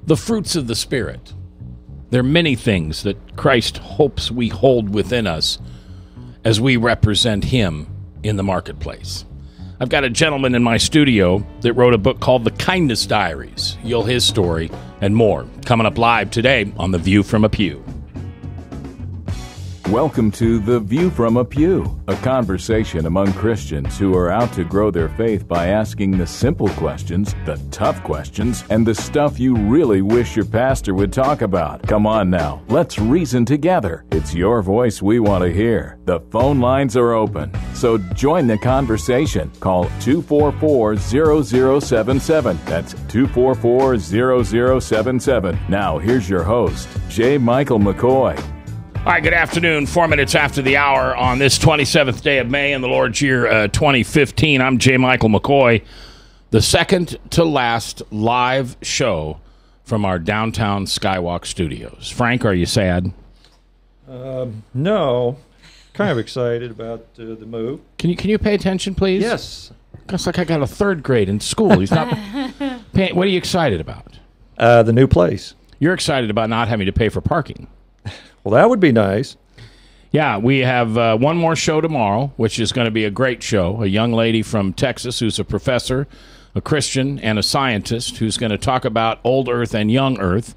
the fruits of the Spirit. There are many things that Christ hopes we hold within us as we represent him in the marketplace. I've got a gentleman in my studio that wrote a book called The Kindness Diaries. You'll hear his story and more coming up live today on The View from a Pew. Welcome to The View from a Pew, a conversation among Christians who are out to grow their faith by asking the simple questions, the tough questions, and the stuff you really wish your pastor would talk about. Come on now, let's reason together. It's your voice we want to hear. The phone lines are open, so join the conversation. Call 244-0077. That's 244-0077. Now, here's your host, J. Michael McCoy. All right, good afternoon. 4 minutes after the hour on this 27th day of May in the Lord's year 2015. I'm J. Michael McCoy, the second to last live show from our downtown Skywalk studios. Frank, are you sad? No. Kind of excited about the move. Can you pay attention, please? Yes. It's like I got a third grade in school. He's not paying. What are you excited about? The new place. You're excited about not having to pay for parking. Well, that would be nice. Yeah, we have one more show tomorrow, which is going to be a great show. A young lady from Texas who's a professor, a Christian, and a scientist who's going to talk about old Earth and young Earth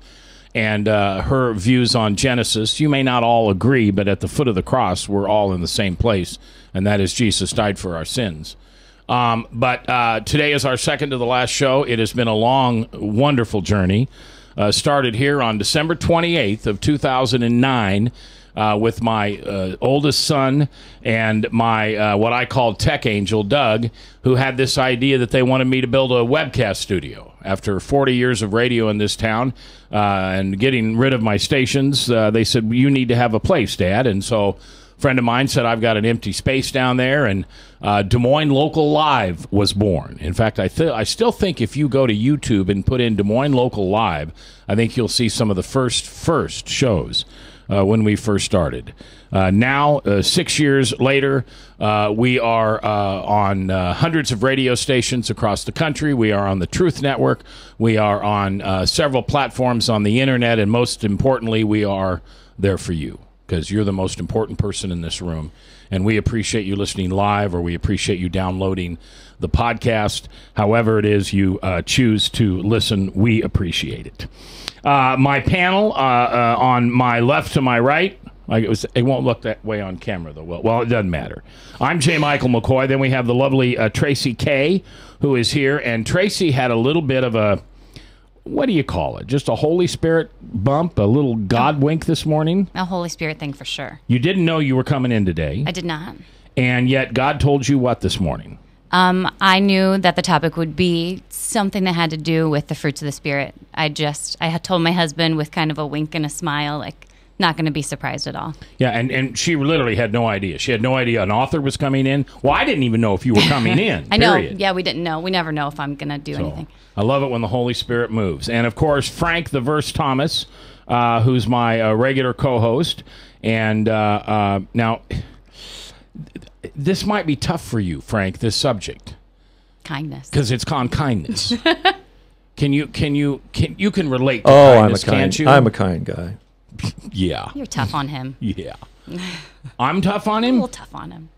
and her views on Genesis. You may not all agree, but at the foot of the cross, we're all in the same place, and that is Jesus died for our sins. But today is our second to the last show. It has been a long, wonderful journey. Started here on December 28th of 2009 with my oldest son and my what I call tech angel, Doug, who had this idea that they wanted me to build a webcast studio. After 40 years of radio in this town and getting rid of my stations, they said, you need to have a place, Dad. And so a friend of mine said, I've got an empty space down there, and Des Moines Local Live was born. In fact, I still think if you go to YouTube and put in Des Moines Local Live, I think you'll see some of the first shows when we first started. Now, 6 years later, we are on hundreds of radio stations across the country. We are on the Truth Network. We are on several platforms on the internet, and most importantly, we are there for you, because you're the most important person in this room. And we appreciate you listening live, or we appreciate you downloading the podcast. However it is you choose to listen, we appreciate it. My panel on my left to my right, it won't look that way on camera, though. Well, it doesn't matter. I'm J. Michael McCoy. Then we have the lovely Tracy Kay, who is here. And Tracy had a little bit of a, what do you call it? Just a Holy Spirit bump, a little God wink this morning? A Holy Spirit thing for sure. You didn't know you were coming in today. I did not. And yet God told you what this morning? I knew that the topic would be something that had to do with the fruits of the Spirit. I had told my husband with kind of a wink and a smile, like, not going to be surprised at all. Yeah, and she literally had no idea. She had no idea an author was coming in. Well, I didn't even know if you were coming in. I know. Period. Yeah, we didn't know. We never know if I'm going to do anything. I love it when the Holy Spirit moves. And, of course, Frank the Verse Thomas, who's my regular co-host. And now, this might be tough for you, Frank, this subject. Kindness. Because it's on kindness. You can relate to kindness, can't you? I'm a kind guy. Yeah. You're tough on him. Yeah. I'm tough on him? A little tough on him.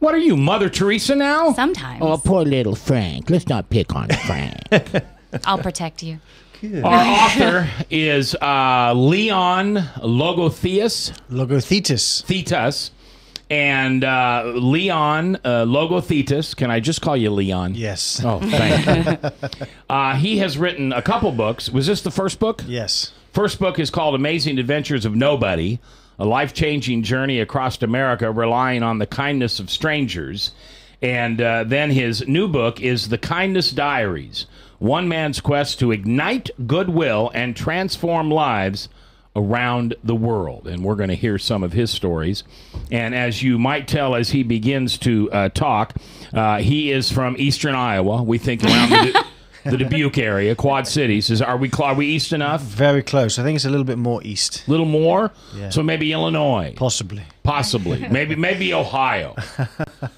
What are you, Mother Teresa now? Sometimes. Oh, poor little Frank. Let's not pick on Frank. I'll protect you. Our author is Leon Logothetis. Logothetis. And Leon Logothetis. Can I just call you Leon? Yes. Oh, thank you. He has written a couple books. Was this the first book? Yes. First book is called Amazing Adventures of Nobody, a life-changing journey across America relying on the kindness of strangers. And then his new book is The Kindness Diaries, one man's quest to ignite goodwill and transform lives around the world. And we're going to hear some of his stories. And as you might tell as he begins to talk, he is from eastern Iowa. We think around the Dubuque area, Quad Cities. Are we east enough? Very close. I think it's a little bit more east. A little more? Yeah. So maybe Illinois. Possibly. Possibly. Maybe Ohio.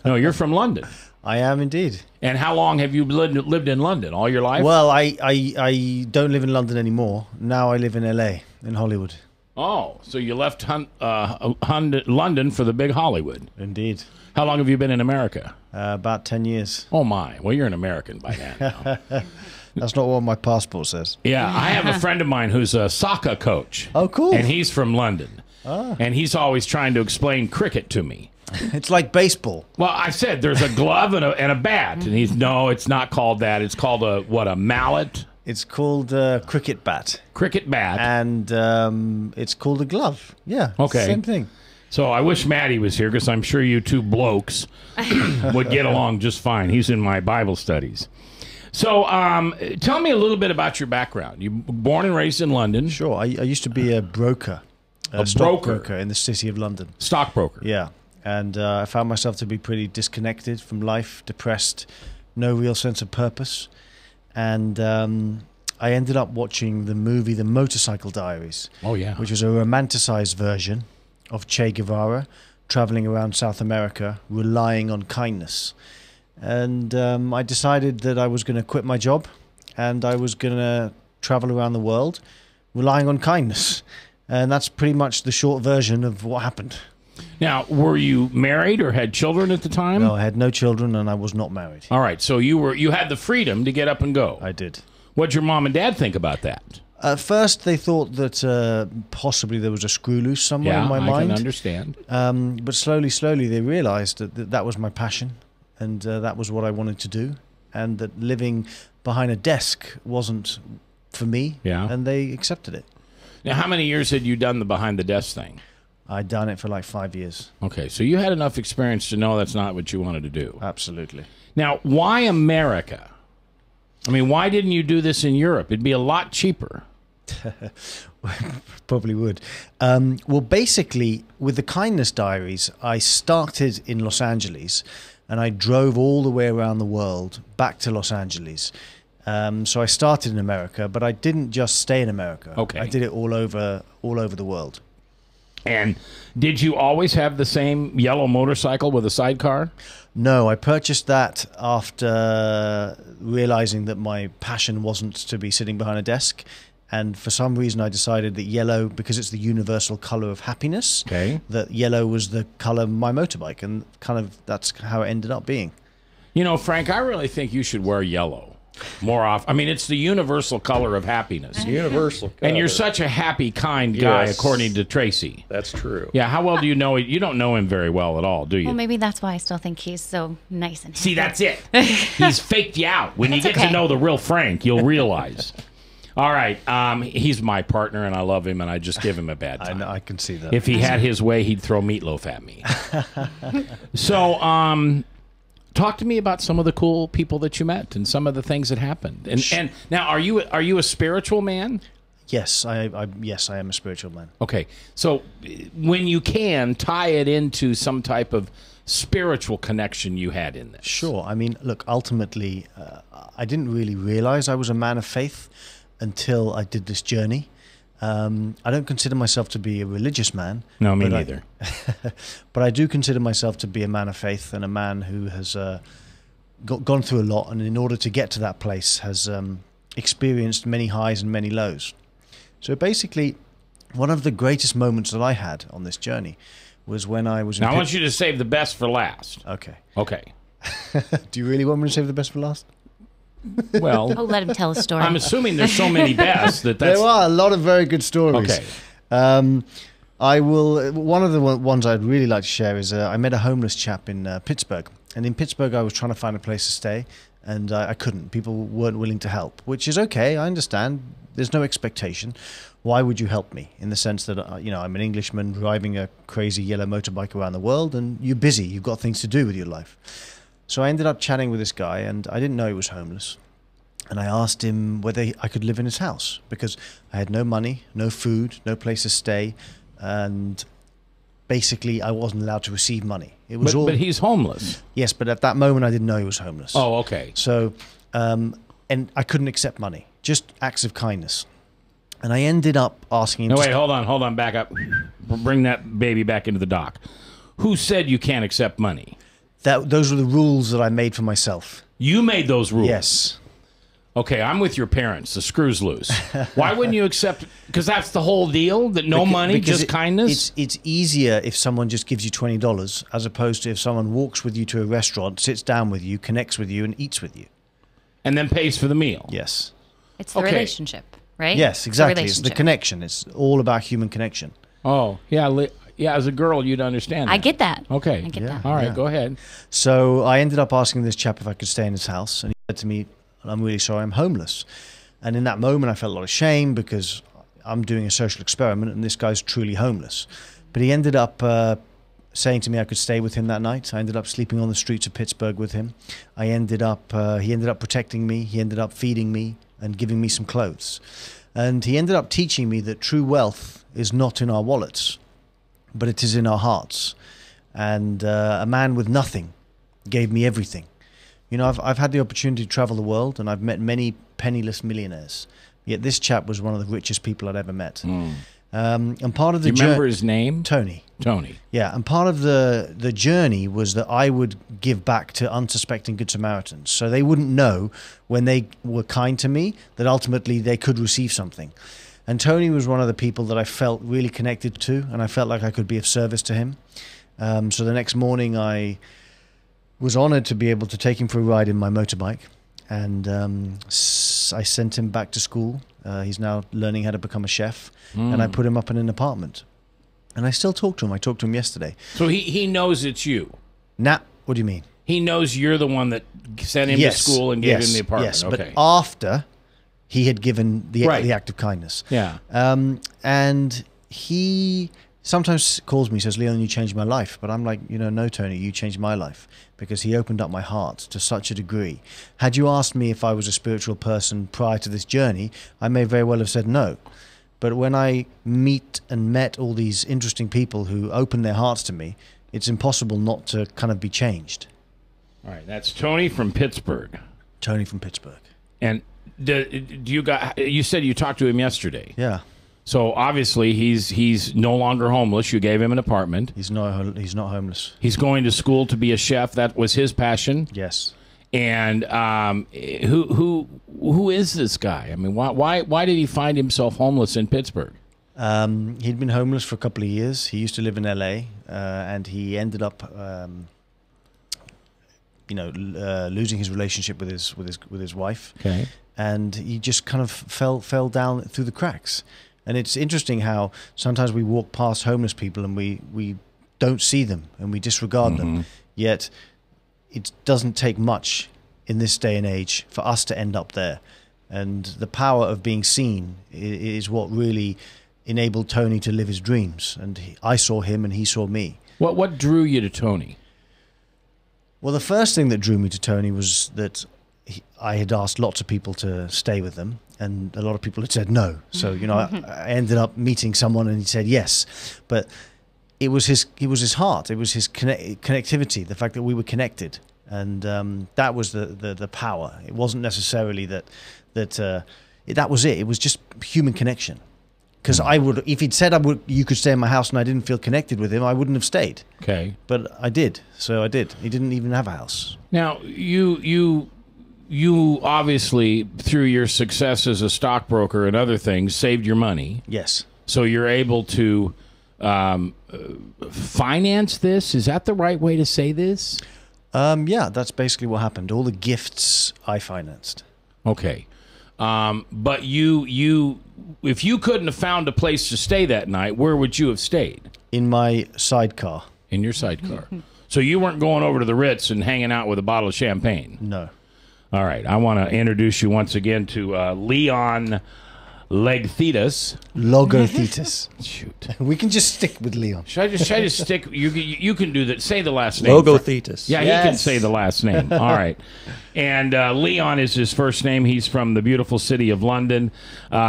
No, you're from London. I am indeed. And how long have you lived in London? All your life? Well, I don't live in London anymore. Now I live in LA, in Hollywood. Oh, so you left London for the big Hollywood. Indeed. How long have you been in America? About 10 years. Oh, my. Well, you're an American by now. That's not what my passport says. Yeah, I have a friend of mine who's a soccer coach. Oh, cool. And he's from London. And he's always trying to explain cricket to me. It's like baseball. Well, I said there's a glove and a bat. And no, it's not called that. It's called a mallet? It's called cricket bat. Cricket bat. And it's called a glove. Yeah. Okay. Same thing. So I wish Maddie was here because I'm sure you two blokes would get along just fine. He's in my Bible studies. So tell me a little bit about your background. You were born and raised in London. Sure. I used to be a broker. A stockbroker in the city of London. Stockbroker. Yeah. And I found myself to be pretty disconnected from life, depressed, no real sense of purpose. And I ended up watching the movie The Motorcycle Diaries. Oh, yeah. Which was a romanticized version of Che Guevara traveling around South America, relying on kindness. And I decided that I was going to quit my job and I was going to travel around the world relying on kindness. And that's pretty much the short version of what happened. Now, were you married or had children at the time? No, I had no children and I was not married. All right, so you had the freedom to get up and go. I did. What'd your mom and dad think about that? At first, they thought that possibly there was a screw loose somewhere in my mind. Yeah, I can understand. But slowly, they realized that was my passion and that was what I wanted to do, and that living behind a desk wasn't for me, and they accepted it. Now, how many years had you done the behind-the-desk thing? I'd done it for like 5 years. Okay, so you had enough experience to know that's not what you wanted to do. Absolutely. Now, why America? I mean, why didn't you do this in Europe? It'd be a lot cheaper. Probably would. Well, basically, with the Kindness Diaries, I started in Los Angeles, and I drove all the way around the world back to Los Angeles. So I started in America, but I didn't just stay in America. Okay. I did it all over the world. And did you always have the same yellow motorcycle with a sidecar? No, I purchased that after realizing that my passion wasn't to be sitting behind a desk. And for some reason, I decided that yellow, because it's the universal color of happiness, that yellow was the color of my motorbike. And kind of that's how it ended up being. You know, Frank, I really think you should wear yellow more often. I mean, it's the universal color of happiness. Universal color. And you're such a happy, kind guy, Yes. according to Tracy. That's true. Yeah, how well do you know? You don't know him very well at all, do you? Well, maybe that's why I still think he's so nice and happy. See, that's it. He's faked you out. When you get to know the real Frank, you'll realize. All right, he's my partner, and I love him, and I just give him a bad time. I can see that. If he had his way, he'd throw meatloaf at me. So, talk to me about some of the cool people that you met and some of the things that happened. And now, are you a spiritual man? Yes, I am a spiritual man. Okay, so when you can, tie it into some type of spiritual connection you had in this. Sure. I mean, look, ultimately, I didn't really realize I was a man of faith until I did this journey. I don't consider myself to be a religious man. No, me neither. But I do consider myself to be a man of faith and a man who has gone through a lot, and in order to get to that place has experienced many highs and many lows. So basically, one of the greatest moments that I had on this journey was when I was... Now, I want you to save the best for last. Okay. Okay. Do you really want me to save the best for last? Well, I'll let him tell a story. I'm assuming there's so many bests that's... There are a lot of very good stories. Okay. I will. One of the ones I'd really like to share is I met a homeless chap in Pittsburgh. And in Pittsburgh, I was trying to find a place to stay, and I couldn't. People weren't willing to help, which is okay. I understand. There's no expectation. Why would you help me? In the sense that, I'm an Englishman driving a crazy yellow motorbike around the world, and you're busy. You've got things to do with your life. So I ended up chatting with this guy, and I didn't know he was homeless. And I asked him whether I could live in his house, because I had no money, no food, no place to stay, and basically I wasn't allowed to receive money. It was But he's homeless. Yes, but at that moment I didn't know he was homeless. Oh, okay. So, and I couldn't accept money, just acts of kindness. And I ended up asking him... No, wait, hold on, back up. Bring that baby back into the dock. Who said you can't accept money? those were the rules that I made for myself. You made those rules. Yes. Okay, I'm with your parents. The screw's loose. Why wouldn't you accept? Because that's the whole deal. That no money, just kindness. It's easier if someone just gives you $20 as opposed to if someone walks with you to a restaurant, sits down with you, connects with you, and eats with you. And then pays for the meal. Yes. It's the relationship, right? Yes, exactly. It's the relationship. connection. It's all about human connection. Oh, yeah. Yeah, as a girl, you'd understand that. I get that. Okay. I get that. All right, Yeah. go ahead. So I ended up asking this chap if I could stay in his house, and he said to me, "I'm really sorry, I'm homeless." And in that moment, I felt a lot of shame because I'm doing a social experiment, and this guy's truly homeless. But he ended up saying to me I could stay with him that night. I ended up sleeping on the streets of Pittsburgh with him. He ended up protecting me. He ended up feeding me and giving me some clothes. And he ended up teaching me that true wealth is not in our wallets, but it is in our hearts. And a man with nothing gave me everything. You know, I've had the opportunity to travel the world, and I've met many penniless millionaires. Yet this chap was one of the richest people I'd ever met. And part of the Do you remember his name? Tony. Tony. Yeah, and part of the journey was that I would give back to unsuspecting Good Samaritans. So they wouldn't know when they were kind to me that ultimately they could receive something. And Tony was one of the people that I felt really connected to, and I felt like I could be of service to him. So the next morning I was honored to be able to take him for a ride in my motorbike. And I sent him back to school. He's now learning how to become a chef. And I put him up in an apartment. And I still talk to him. I talked to him yesterday. So he knows it's you. Nah, what do you mean? He knows you're the one that sent him to school and gave him the apartment. Yes, okay. but after he had given the Right. act of kindness. Yeah. And he sometimes calls me, says, "Leon, you changed my life." But I'm like, no, Tony, you changed my life, because he opened up my heart to such a degree. Had you asked me if I was a spiritual person prior to this journey, I may very well have said no. But when I met all these interesting people who opened their hearts to me, it's impossible not to kind of be changed. All right. That's Tony from Pittsburgh. Tony from Pittsburgh. And you said you talked to him yesterday. Yeah. So obviously he's no longer homeless. You gave him an apartment. He's not homeless. He's going to school to be a chef. That was his passion. Yes. And who is this guy? I mean, why did he find himself homeless in Pittsburgh? He'd been homeless for a couple of years. He used to live in LA, and he ended up, losing his relationship with his wife. Okay. And he just kind of fell down through the cracks. And it's interesting how sometimes we walk past homeless people and we don't see them and we disregard them. Yet it doesn't take much in this day and age for us to end up there. And the power of being seen is what really enabled Tony to live his dreams. And I saw him and he saw me. What drew you to Tony? Well, the first thing that drew me to Tony was that I had asked lots of people to stay with them, and a lot of people had said no. So, I ended up meeting someone and he said yes. But it was his heart. It was his connectivity, the fact that we were connected. And that was the power. It wasn't necessarily that was it. It was just human connection. Because if he'd said you could stay in my house and I didn't feel connected with him, I wouldn't have stayed. Okay. But I did. So I did. He didn't even have a house. Now, you obviously, through your success as a stockbroker and other things, saved your money. Yes. So you're able to finance this? Is that the right way to say this? Yeah, that's basically what happened. All the gifts I financed. Okay. But if you couldn't have found a place to stay that night, where would you have stayed? In my sidecar. In your sidecar. So you weren't going over to the Ritz and hanging out with a bottle of champagne? No. All right. I want to introduce you once again to Leon Logothetis. Logothetis. Shoot. We can just stick with Leon. Should I just stick? You can do that. Say the last name. Logothetis. Yeah, Yes. he can say the last name. All right. And Leon is his first name. He's from the beautiful city of London.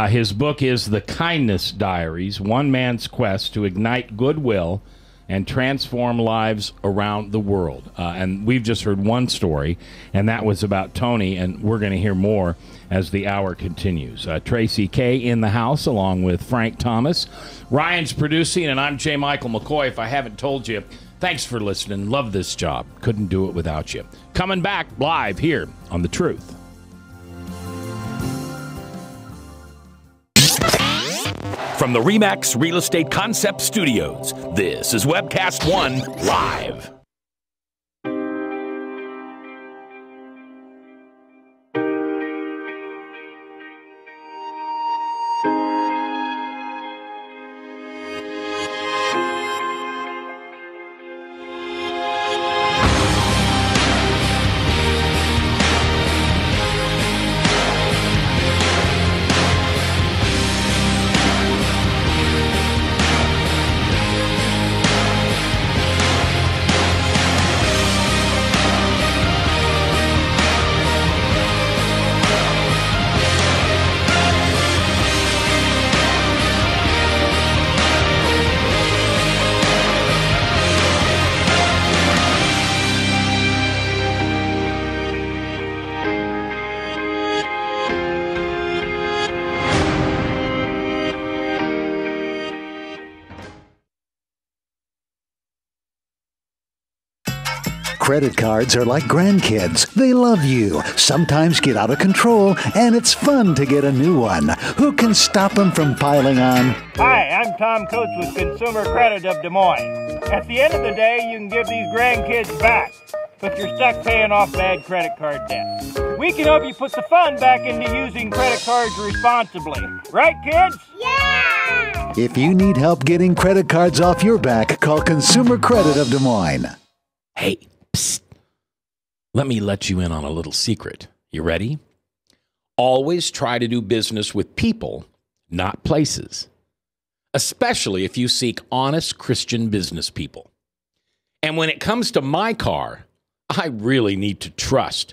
His book is The Kindness Diaries, One Man's Quest to Ignite Goodwill and Transform Lives Around the World. And we've just heard one story, and that was about Tony, and we're going to hear more as the hour continues. Tracy Kay in the house, along with Frank Thomas. Ryan's producing, and I'm J. Michael McCoy. If I haven't told you, Thanks for listening. Love this job. Couldn't do it without you. Coming back live here on The Truth. From the RE/MAX Real Estate Concept Studios, this is Webcast One Live. Credit cards are like grandkids. They love you, sometimes get out of control, and it's fun to get a new one. Who can stop them from piling on? Hi, I'm Tom Coates with Consumer Credit of Des Moines. At the end of the day, you can give these grandkids back, but you're stuck paying off bad credit card debt. We can help you put the fun back into using credit cards responsibly. Right, kids? Yeah! If you need help getting credit cards off your back, call Consumer Credit of Des Moines. Hey, psst. Let me let you in on a little secret. You ready? Always try to do business with people, not places. Especially if you seek honest Christian business people. And when it comes to my car, I really need to trust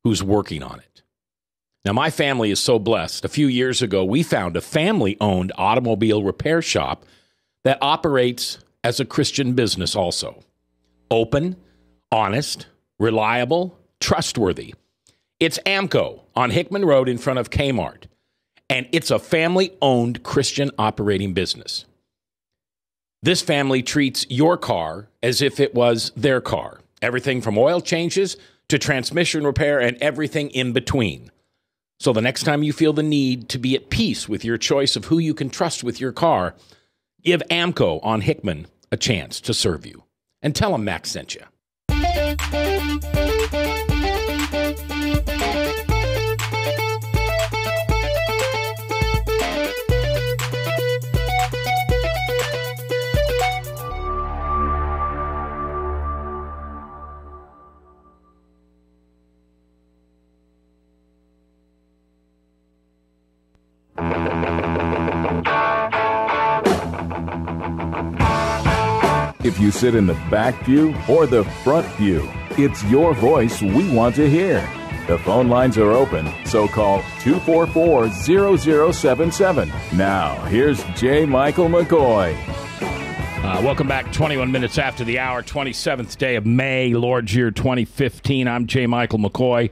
who's working on it. Now, my family is so blessed. A few years ago, we found a family-owned automobile repair shop that operates as a Christian business also. Open, honest, reliable, trustworthy. It's AMCO on Hickman Road in front of Kmart. And it's a family-owned Christian operating business. This family treats your car as if it was their car. Everything from oil changes to transmission repair and everything in between. So the next time you feel the need to be at peace with your choice of who you can trust with your car, give AMCO on Hickman a chance to serve you. And tell them Max sent you. If you sit in the back pew or the front pew, it's your voice we want to hear. The phone lines are open, so call 244-0077. Now, here's J. Michael McCoy. Welcome back. 21 minutes after the hour, 27th day of May, Lord's year 2015. I'm J. Michael McCoy.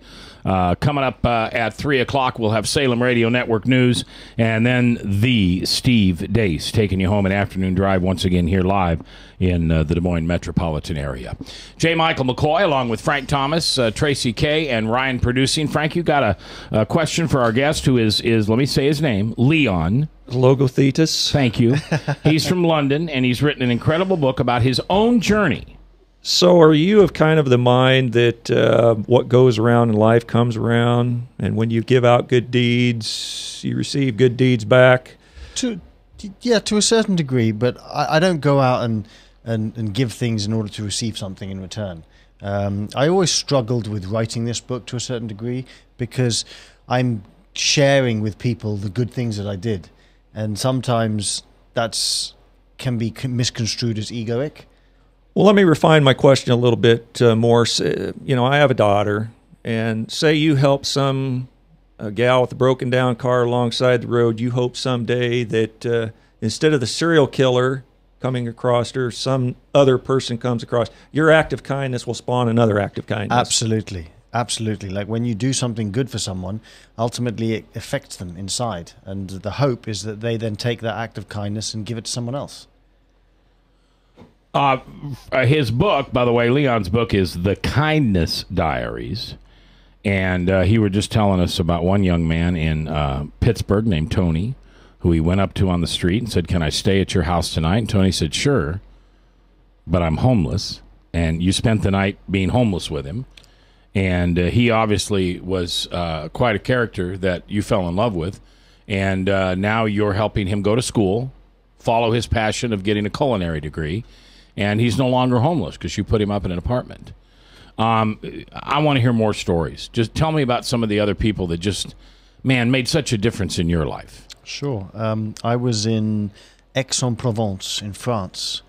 Coming up at 3 o'clock, we'll have Salem Radio Network News, and then the Steve Dace taking you home an afternoon drive once again here live in the Des Moines metropolitan area. J. Michael McCoy, along with Frank Thomas, Tracy Kay, and Ryan producing. Frank, you got a question for our guest who is let me say his name, Leon. Logothetis. Thank you. He's from London, and he's written an incredible book about his own journey. So are you of kind of the mind that what goes around in life comes around, and when you give out good deeds, you receive good deeds back? Yeah, to a certain degree, but I don't go out and give things in order to receive something in return. I always struggled with writing this book to a certain degree because I'm sharing with people the good things that I did. And sometimes that's can be misconstrued as egoic. Well, let me refine my question a little bit more. You know, I have a daughter, and say you help a gal with a broken down car alongside the road. You hope someday that instead of the serial killer coming across her, some other person comes across. Your act of kindness will spawn another act of kindness. Absolutely. Absolutely. Like when you do something good for someone, ultimately it affects them inside. And the hope is that they then take that act of kindness and give it to someone else. His book, by the way, Leon's book is The Kindness Diaries. And he was just telling us about one young man in Pittsburgh named Tony, who he went up to on the street and said, "Can I stay at your house tonight?" And Tony said, "Sure, but I'm homeless." And you spent the night being homeless with him. And he obviously was quite a character that you fell in love with. And now you're helping him go to school, follow his passion of getting a culinary degree. And he's no longer homeless because you put him up in an apartment. I want to hear more stories. Just tell me about some of the other people that just, man, made such a difference in your life. Sure. I was in Aix-en-Provence in France,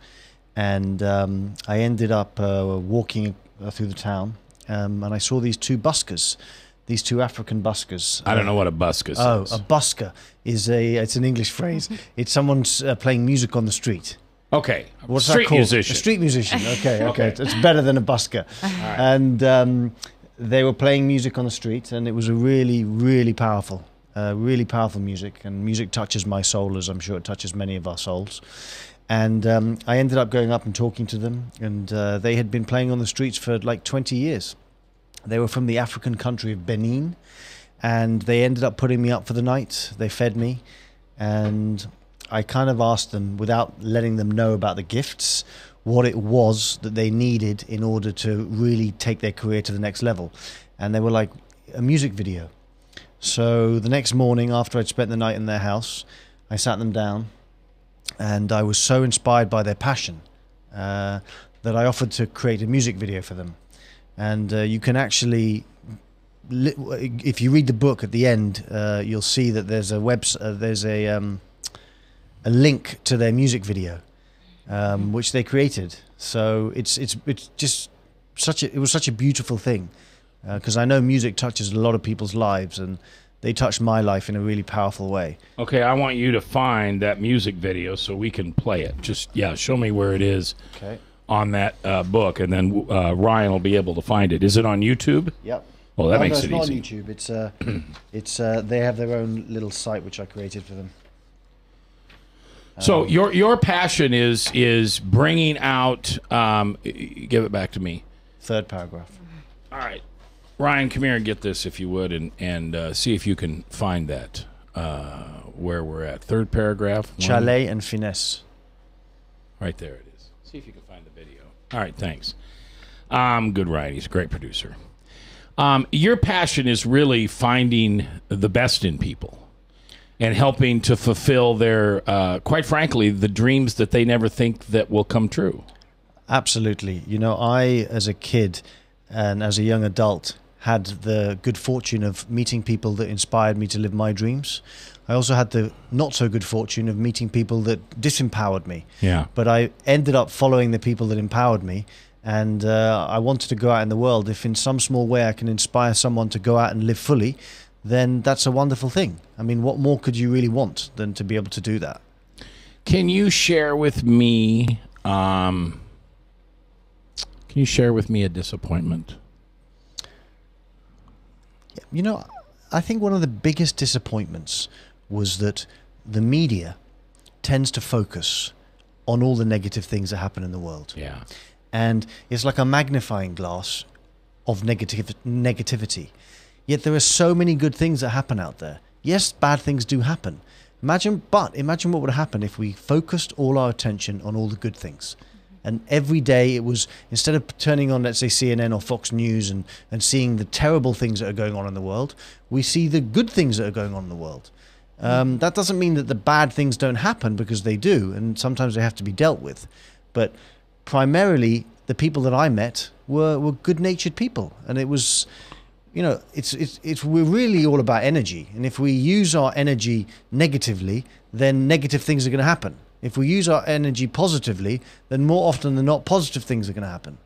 and I ended up walking through the town, and I saw these two buskers, these two African buskers. I don't know what a busker is. Oh, a busker is it's an English phrase. It's someone's playing music on the street. Okay. What's street that called? musician. A street musician. Okay. It's better than a busker. Right. And they were playing music on the street, and it was a really, really powerful music. And music touches my soul, as I'm sure it touches many of our souls. And I ended up going up and talking to them, and they had been playing on the streets for like 20 years. They were from the African country of Benin, and they ended up putting me up for the night. They fed me, and I kind of asked them, without letting them know about the gifts, what it was that they needed in order to really take their career to the next level. And they were like, a music video. So the next morning, after I'd spent the night in their house, I sat them down, and I was so inspired by their passion that I offered to create a music video for them. And you can actually, if you read the book at the end, you'll see that there's a link to their music video, which they created. So it's just it was such a beautiful thing, because I know music touches a lot of people's lives, and they touched my life in a really powerful way. Okay, I want you to find that music video so we can play it. Just, show me where it is on that book, and then Ryan will be able to find it. Is it on YouTube? Yep. Oh, that makes it easy. easy. It's not on YouTube. It's they have their own little site which I created for them. So your passion is bringing out. Give it back to me. Third paragraph. All right, Ryan, come here and get this if you would, and see if you can find that where we're at. Third paragraph. Chalet and finesse. Right there it is. See if you can find the video. All right, thanks. Good, Ryan. He's a great producer. Your passion is really finding the best in people and helping to fulfill their, quite frankly, the dreams that they never think that will come true. Absolutely. You know, I, as a kid and as a young adult, had the good fortune of meeting people that inspired me to live my dreams. I also had the not so good fortune of meeting people that disempowered me. Yeah. But I ended up following the people that empowered me. And I wanted to go out in the world. If in some small way I can inspire someone to go out and live fully, then that's a wonderful thing. I mean, what more could you really want than to be able to do that? Can you share with me? Can you share with me a disappointment? You know, I think one of the biggest disappointments was that the media tends to focus on all the negative things that happen in the world. Yeah. And it's like a magnifying glass of negativity. Yet there are so many good things that happen out there. Yes, bad things do happen. Imagine what would happen if we focused all our attention on all the good things. And every day it was, instead of turning on, let's say, CNN or Fox News and seeing the terrible things that are going on in the world, we see the good things that are going on in the world. That doesn't mean that the bad things don't happen, because they do, and sometimes they have to be dealt with. But primarily, the people that I met were good-natured people, and it was, you know, we're really all about energy, and if we use our energy negatively, then negative things are going to happen. If we use our energy positively, then more often than not, positive things are going to happen.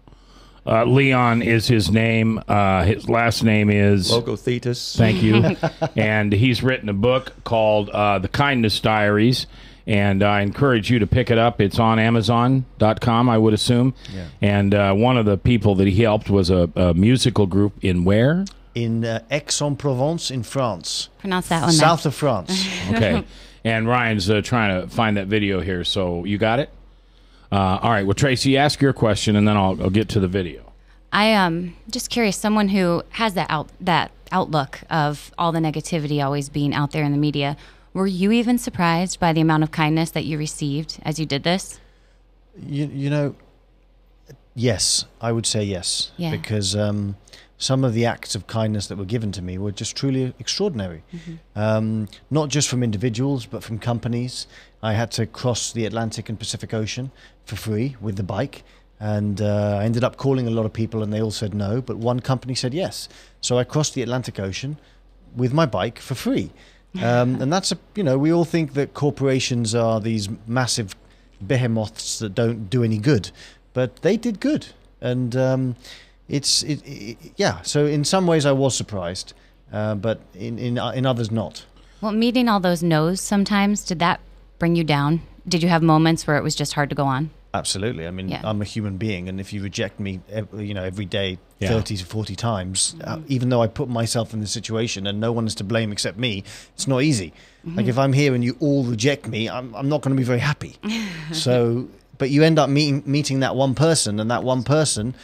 Leon is his name. His last name is Logothetis. Thank you. And he's written a book called The Kindness Diaries. And I encourage you to pick it up. It's on Amazon.com, I would assume. Yeah. And one of the people that he helped was a musical group in where? In Aix-en-Provence in France. Pronounce that one. South of France. Okay. And Ryan's trying to find that video here. So you got it? All right. Well, Tracy, ask your question, and then I'll get to the video. I am just curious. Someone who has that outlook of all the negativity always being out there in the media. Were you even surprised by the amount of kindness that you received as you did this? You know, yes, I would say yes. Yeah. Because some of the acts of kindness that were given to me were just truly extraordinary. Not just from individuals, but from companies. I had to cross the Atlantic and Pacific Ocean for free with the bike. And I ended up calling a lot of people and they all said no, but one company said yes. So I crossed the Atlantic Ocean with my bike for free. And that's, we all think that corporations are these massive behemoths that don't do any good, but they did good. And yeah, so in some ways I was surprised, but in others not. Well, meeting all those no's sometimes, did that bring you down? Did you have moments where it was just hard to go on? Absolutely. I mean, I'm a human being, and if you reject me, every day, 30 to 40 times, even though I put myself in the situation and no one is to blame except me, it's not easy. Like if I'm here and you all reject me, I'm not going to be very happy. So, but you end up meeting that one person, and that one person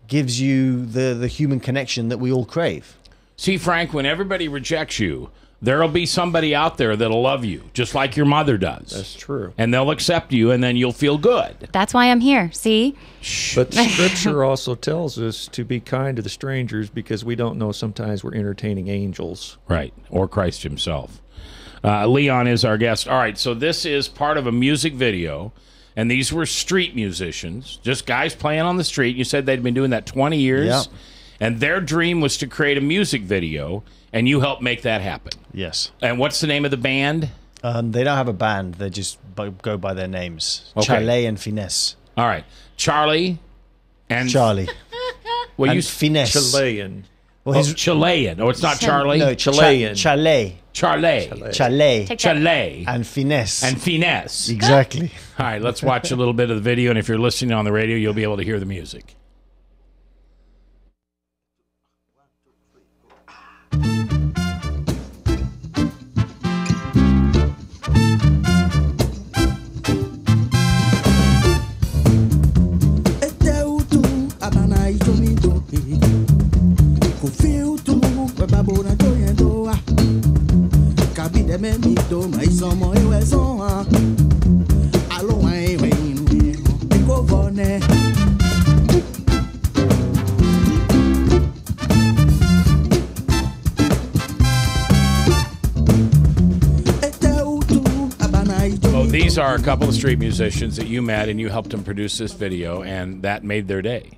gives you the human connection that we all crave. See, Frank, when everybody rejects you, there'll be somebody out there that'll love you, just like your mother does. That's true. And they'll accept you, and then you'll feel good. That's why I'm here, see? But Scripture also tells us to be kind to the strangers because we don't know sometimes we're entertaining angels. Right, or Christ himself. Leon is our guest. All right, so this is part of a music video, and these were street musicians, just guys playing on the street. You said they'd been doing that 20 years, Yep. And their dream was to create a music video, and you helped make that happen. Yes. And what's the name of the band? They don't have a band. They just go by their names. Okay. Chalet and Finesse. All right, Charlie and Charlie. Well, and Finesse. Chilean. Well, Chilean. Oh, it's not Charlie. No, Chilean. Chalet. Charlie. Chalet. Chalet. And Finesse. And Finesse. Exactly. All right, let's watch a little bit of the video, and if you're listening on the radio, you'll be able to hear the music. These are a couple of street musicians that you met, and you helped them produce this video, and that made their day.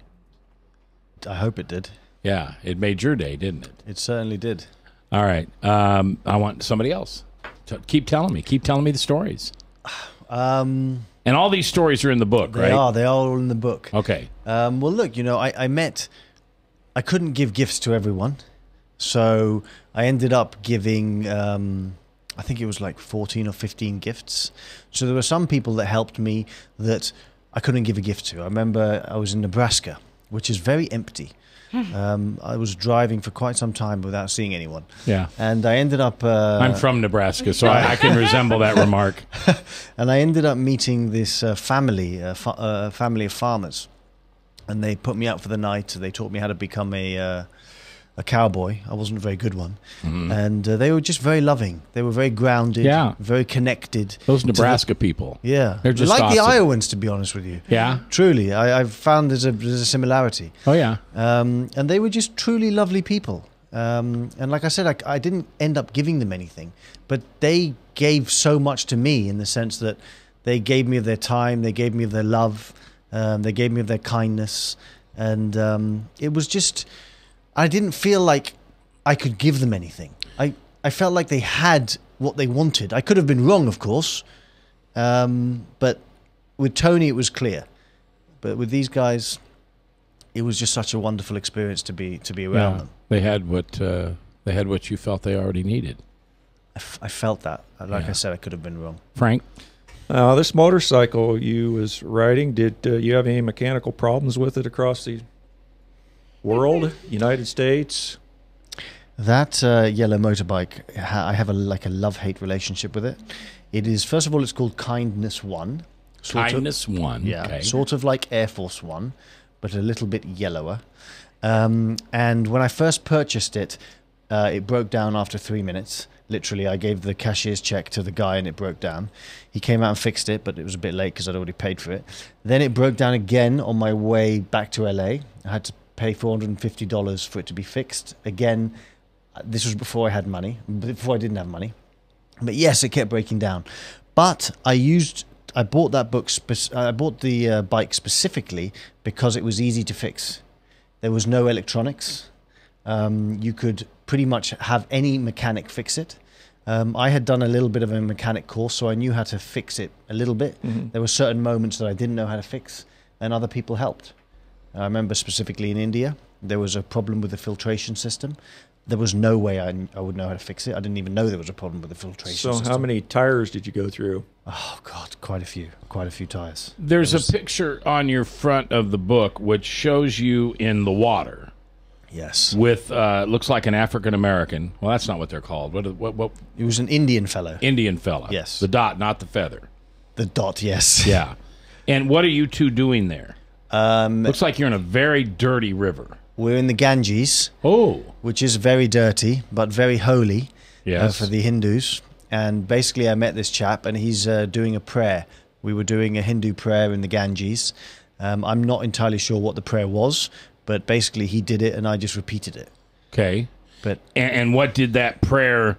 I hope it did. Yeah, it made your day, didn't it? It certainly did. All right. I want somebody else. Keep telling me. Keep telling me the stories. And all these stories are in the book, right? They are all in the book. Okay. Well, look, I couldn't give gifts to everyone. So I ended up giving, I think it was like 14 or 15 gifts. So there were some people that helped me that I couldn't give a gift to. I remember I was in Nebraska, which is very empty. I was driving for quite some time without seeing anyone. Yeah. And I ended up... I'm from Nebraska, so I can resemble that remark. And I ended up meeting this family, a family of farmers. And they put me out for the night. They taught me how to become a cowboy. I wasn't a very good one. Mm-hmm. And they were just very loving. They were very grounded, very connected. Those Nebraska people. Yeah. They're just like awesome. the Iowans, to be honest with you. Yeah. Truly. I've found there's a similarity. Oh, yeah. And they were just truly lovely people. And like I said, I didn't end up giving them anything. But they gave so much to me in the sense that they gave me of their time, they gave me of their love, they gave me of their kindness. And it was just... I didn't feel like I could give them anything. I felt like they had what they wanted. I could have been wrong, of course, but with Tony it was clear. But with these guys, it was just such a wonderful experience to be around them. They had what you felt they already needed. I felt that. Like I said, I could have been wrong. Frank? This motorcycle you was riding, did you have any mechanical problems with it across the world, United States? That yellow motorbike, I have a love-hate relationship with it. It is, first of all, it's called Kindness 1. Kindness One. Yeah, Okay. sort of like Air Force One, but a little bit yellower. And when I first purchased it, it broke down after 3 minutes. Literally, I gave the cashier's check to the guy and it broke down. He came out and fixed it, but it was a bit late because I'd already paid for it. Then it broke down again on my way back to LA. I had to pay $450 for it to be fixed. Again, this was before I had money, before I didn't have money. But yes, it kept breaking down. But I bought the bike specifically because it was easy to fix. There was no electronics. You could pretty much have any mechanic fix it. I had done a little bit of a mechanic course, so I knew how to fix it a little bit. There were certain moments that I didn't know how to fix, and other people helped. I remember specifically in India, there was a problem with the filtration system. There was no way I would know how to fix it. I didn't even know there was a problem with the filtration system. So how many tires did you go through? Oh, God, quite a few tires. There's a picture on your front of the book which shows you in the water. Yes. With, looks like an African-American. Well, that's not what they're called. What? It was an Indian fellow. Indian fella. Yes. The dot, not the feather. The dot, yes. Yeah. And what are you two doing there? Looks like you're in a very dirty river. We're in the Ganges. Oh. Which is very dirty, but very holy for the Hindus. And basically I met this chap and he's doing a prayer. We were doing a Hindu prayer in the Ganges. I'm not entirely sure what the prayer was, but basically he did it and I just repeated it. Okay. But and what did that prayer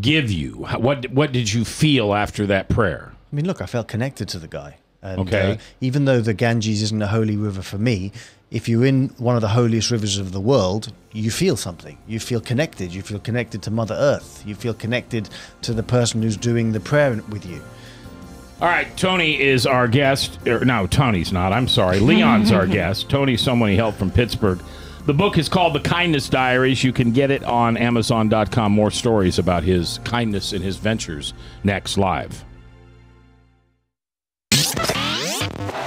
give you? What did you feel after that prayer? I mean, look, I felt connected to the guy. And, okay. Even though the Ganges isn't a holy river for me, if you're in one of the holiest rivers of the world, you feel something. You feel connected. You feel connected to Mother Earth. You feel connected to the person who's doing the prayer with you. All right, Tony is our guest. No, Tony's not. I'm sorry. Leon's our guest. Tony's someone he helped from Pittsburgh. The book is called The Kindness Diaries. You can get it on Amazon.com. More stories about his kindness and his ventures next live.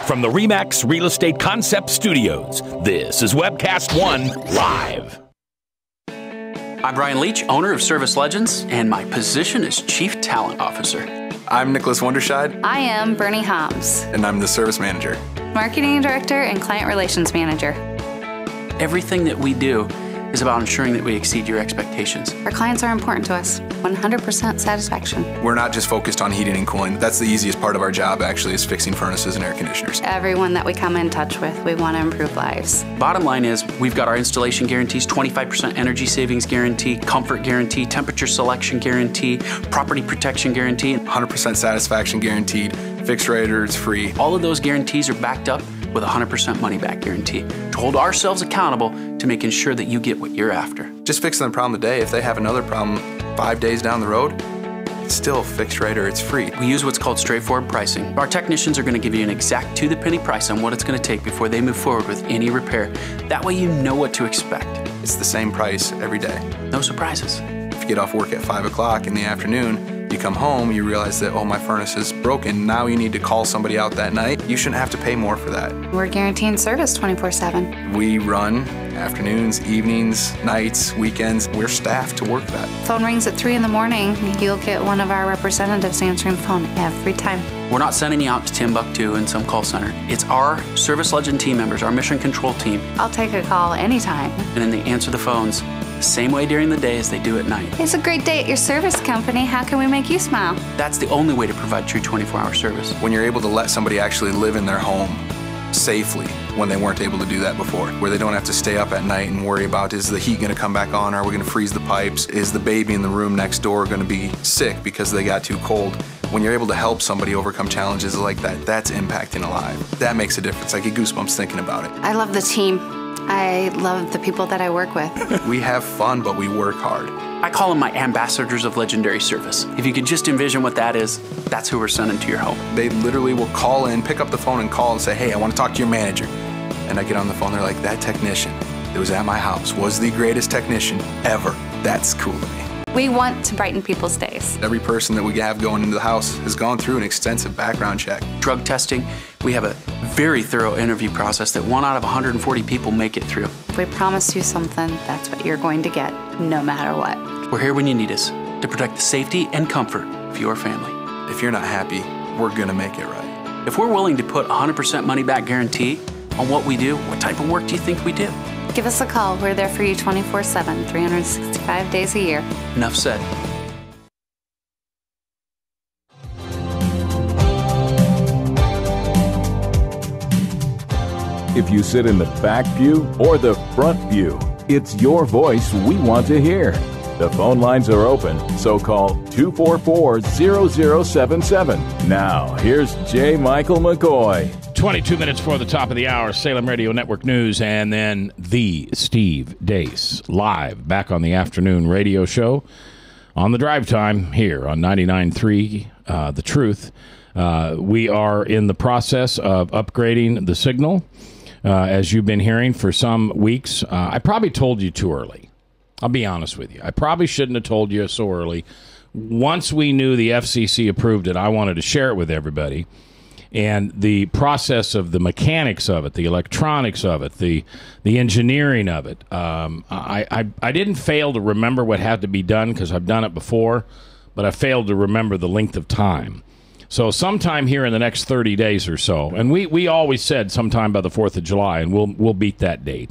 From the RE/MAX Real Estate Concept Studios, this is Webcast One Live. I'm Brian Leach, owner of Service Legends, and my position is Chief Talent Officer. I'm Nicholas Wonderscheid. I am Bernie Homs. And I'm the Service Manager. Marketing Director and Client Relations Manager. Everything that we do is about ensuring that we exceed your expectations. Our clients are important to us. 100% satisfaction. We're not just focused on heating and cooling. That's the easiest part of our job, actually, is fixing furnaces and air conditioners. Everyone that we come in touch with, we want to improve lives. Bottom line is, we've got our installation guarantees, 25% energy savings guarantee, comfort guarantee, temperature selection guarantee, property protection guarantee. 100% satisfaction guaranteed. Fixed rate or it's free. All of those guarantees are backed up with a 100% money-back guarantee to hold ourselves accountable to making sure that you get what you're after. Just fixing the problem today. If they have another problem 5 days down the road, it's still fixed rate or it's free. We use what's called straightforward pricing. Our technicians are going to give you an exact to-the-penny price on what it's going to take before they move forward with any repair. That way you know what to expect. It's the same price every day. No surprises. If you get off work at 5 o'clock in the afternoon, you come home, you realize that, oh, my furnace is broken. Now you need to call somebody out that night. You shouldn't have to pay more for that. We're guaranteeing service 24/7. We run afternoons, evenings, nights, weekends. We're staffed to work that. Phone rings at 3 in the morning. You'll get one of our representatives answering the phone every time. We're not sending you out to Timbuktu in some call center. It's our Service Legend team members, our mission control team. I'll take a call anytime. And then they answer the phones the same way during the day as they do at night. It's a great day at your service company. How can we make you smile? That's the only way to provide true 24-hour service. When you're able to let somebody actually live in their home safely when they weren't able to do that before, where they don't have to stay up at night and worry about, is the heat going to come back on? Are we going to freeze the pipes? Is the baby in the room next door going to be sick because they got too cold? When you're able to help somebody overcome challenges like that, that's impacting a life. That makes a difference. I get goosebumps thinking about it. I love the team. I love the people that I work with. We have fun, but we work hard. I call them my ambassadors of legendary service. If you could just envision what that is, that's who we're sending to your home. They literally will call in, pick up the phone and call and say, hey, I want to talk to your manager. And I get on the phone, they're like, that technician that was at my house was the greatest technician ever. That's cool to me. We want to brighten people's days. Every person that we have going into the house has gone through an extensive background check. Drug testing, we have a very thorough interview process that 1 out of 140 people make it through. If we promise you something, that's what you're going to get, no matter what. We're here when you need us to protect the safety and comfort of your family. If you're not happy, we're gonna make it right. If we're willing to put 100% money back guarantee on what we do, what type of work do you think we do? Give us a call. We're there for you 24/7, 365 days a year. Enough said. If you sit in the back pew or the front pew, it's your voice we want to hear. The phone lines are open, so call 244-0077. Now, here's J. Michael McCoy. 22 minutes before the top of the hour, Salem Radio Network News, and then the Steve Deace live back on the afternoon radio show on the drive time here on 99.3 The Truth. We are in the process of upgrading the signal, as you've been hearing for some weeks. I probably told you too early. I'll be honest with you. I probably shouldn't have told you so early. Once we knew the FCC approved it, I wanted to share it with everybody. And the process of the mechanics of it, the electronics of it, the engineering of it, I didn't fail to remember what had to be done because I've done it before, but I failed to remember the length of time. So sometime here in the next 30 days or so, and we always said sometime by the 4th of July, and we'll beat that date.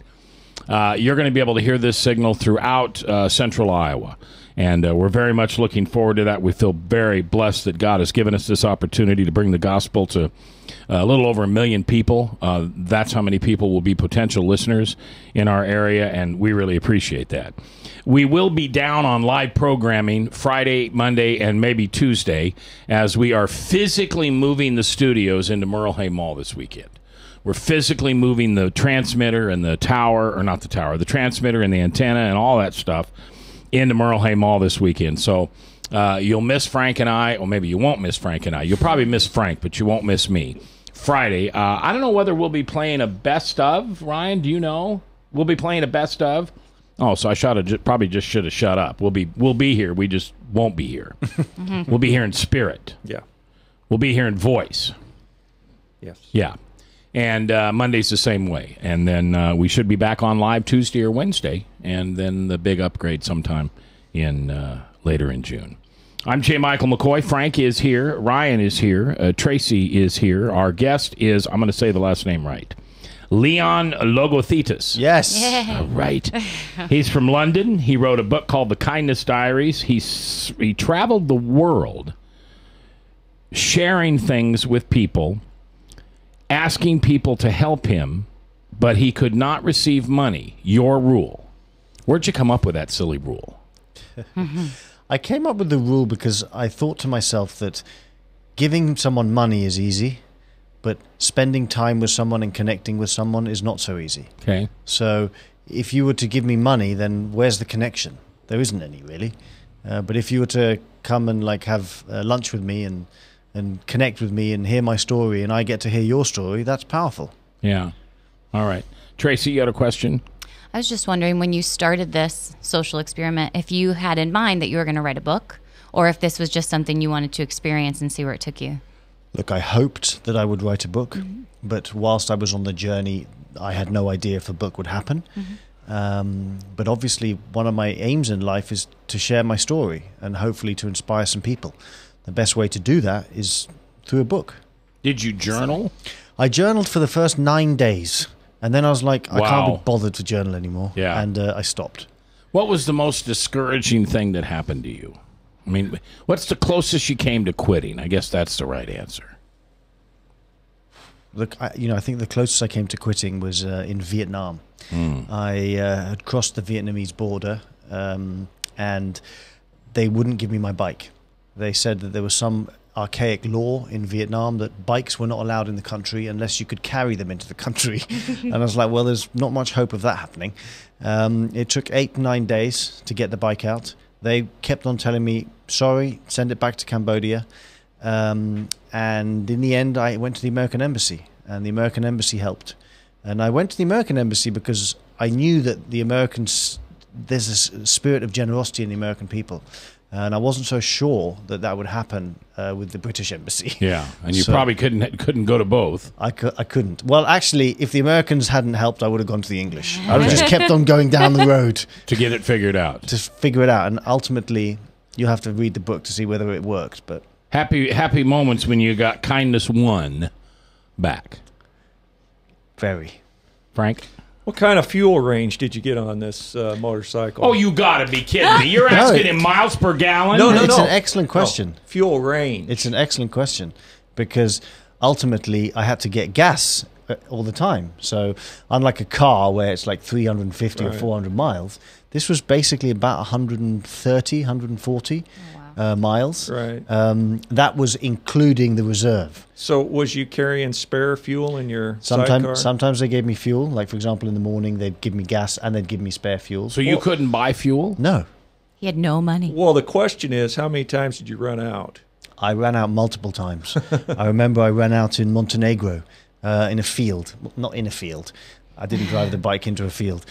You're going to be able to hear this signal throughout central Iowa. And we're very much looking forward to that. We feel very blessed that God has given us this opportunity to bring the gospel to a little over 1 million people. That's how many people will be potential listeners in our area, and we really appreciate that. We will be down on live programming Friday, Monday, and maybe Tuesday as we are physically moving the studios into Merle Hay Mall this weekend. We're physically moving the transmitter and the tower, or not the tower, the transmitter and the antenna and all that stuff into Merle Hay Mall this weekend. So you'll miss Frank and I, or maybe you won't miss Frank and I. You'll probably miss Frank, but you won't miss me. Friday, I don't know whether we'll be playing a best of. Ryan, do you know? We'll be playing a best of. Oh, so I probably just should have shut up. We'll be here. We just won't be here. We'll be here in spirit. Yeah. We'll be here in voice. Yes. Yeah. And Monday's the same way. And then we should be back on live Tuesday or Wednesday. And then the big upgrade sometime in later in June. I'm J. Michael McCoy. Frank is here. Ryan is here. Tracy is here. Our guest is, I'm going to say the last name right, Leon Logothetis. Yes. Yeah. All right. He's from London. He wrote a book called The Kindness Diaries. He traveled the world sharing things with people, asking people to help him, but he could not receive money. Your rule. Where'd you come up with that silly rule? I came up with the rule because I thought to myself that giving someone money is easy, but spending time with someone and connecting with someone is not so easy. Okay. So if you were to give me money, then where's the connection? There isn't any, really. But if you were to come and have lunch with me and connect with me and hear my story and I get to hear your story, that's powerful. Yeah. All right. Tracy, you had a question? I was just wondering, when you started this social experiment, if you had in mind that you were going to write a book, or if this was just something you wanted to experience and see where it took you. Look, I hoped that I would write a book, but whilst I was on the journey, I had no idea if a book would happen. But obviously, one of my aims in life is to share my story and hopefully to inspire some people. The best way to do that is through a book. Did you journal? I journaled for the first 9 days. And then I was like, I can't Wow. be bothered to journal anymore. Yeah. And I stopped. What was the most discouraging thing that happened to you? I mean, what's the closest you came to quitting? I guess that's the right answer. Look, I think the closest I came to quitting was in Vietnam. I had crossed the Vietnamese border, and they wouldn't give me my bike. They said that there was some archaic law in Vietnam that bikes were not allowed in the country unless you could carry them into the country. And I was like, well, there's not much hope of that happening. It took 8-9 days to get the bike out. They kept on telling me, sorry, send it back to Cambodia. And in the end, I went to the American Embassy, and the American Embassy helped. And I went to the American Embassy because I knew that the Americans, there's a spirit of generosity in the American people. And I wasn't so sure that that would happen with the British Embassy. Yeah, and you probably couldn't go to both. I couldn't. Well, actually, if the Americans hadn't helped, I would have gone to the English. I would have just kept on going down the road. To get it figured out. To figure it out. And ultimately, you have to read the book to see whether it worked. But Happy moments when you got Kindness 1 back? Very. Frank? What kind of fuel range did you get on this motorcycle? Oh, you got to be kidding me. You're asking in miles per gallon? No, it's an excellent question. No, fuel range. It's an excellent question because ultimately I had to get gas all the time. So unlike a car where it's like 350 or 400 miles, this was basically about 130, 140 miles. Right. That was including the reserve. So was you carrying spare fuel in your sidecar? Sometimes they gave me fuel. Like, for example, in the morning, they'd give me gas and they'd give me spare fuel. So you couldn't buy fuel? No. He had no money. Well, the question is, how many times did you run out? I ran out multiple times. I remember I ran out in Montenegro in a field. Not in a field. I didn't drive the bike into a field.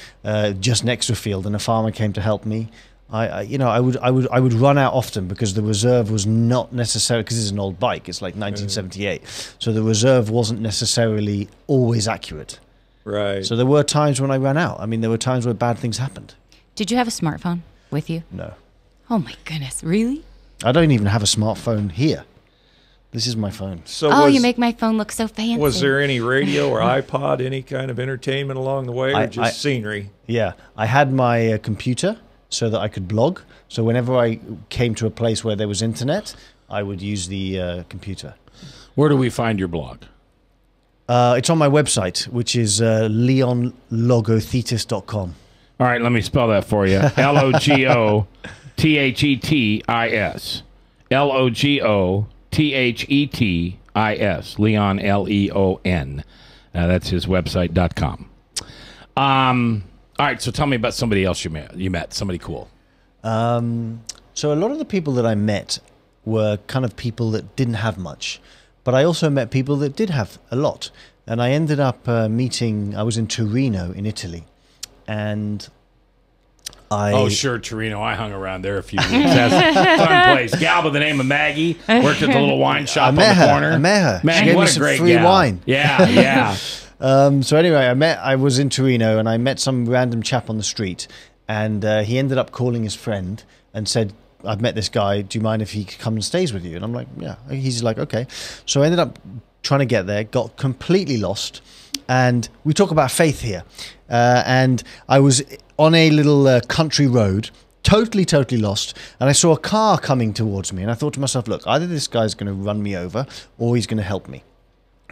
Just next to a field, and a farmer came to help me. I would run out often because the reserve was not necessarily, because it's an old bike, it's like 1978, so the reserve wasn't necessarily always accurate. Right. So there were times when I ran out. I mean, there were times where bad things happened. Did you have a smartphone with you? No. Oh my goodness, really? I don't even have a smartphone here. This is my phone. So you make my phone look so fancy. Was there any radio or iPod, any kind of entertainment along the way, or just scenery? Yeah, I had my computer so that I could blog. So whenever I came to a place where there was internet, I would use the computer. Where do we find your blog? It's on my website, which is leonlogothetis.com. All right, let me spell that for you. Logothetis. Logothetis. Leon, Leon. That's his website.com. All right, so tell me about somebody else you met. Somebody cool. So a lot of the people that I met were kind of people that didn't have much. But I also met people that did have a lot. And I ended up meeting, I was in Torino in Italy. And Oh, sure, Torino. I hung around there a few weeks. That's a fun place. Gal by the name of Maggie worked at the little wine shop on the corner. I met her. Maggie, she gave what me a some great free gal. wine. Yeah, yeah. So anyway, I was in Torino and I met some random chap on the street, and he ended up calling his friend and said, I've met this guy, do you mind if he comes and stays with you? And I'm like, yeah. He's like, okay. So I ended up trying to get there, got completely lost, and we talk about faith here. And I was on a little country road, totally lost, and I saw a car coming towards me, and I thought to myself, look, either this guy's going to run me over or he's going to help me.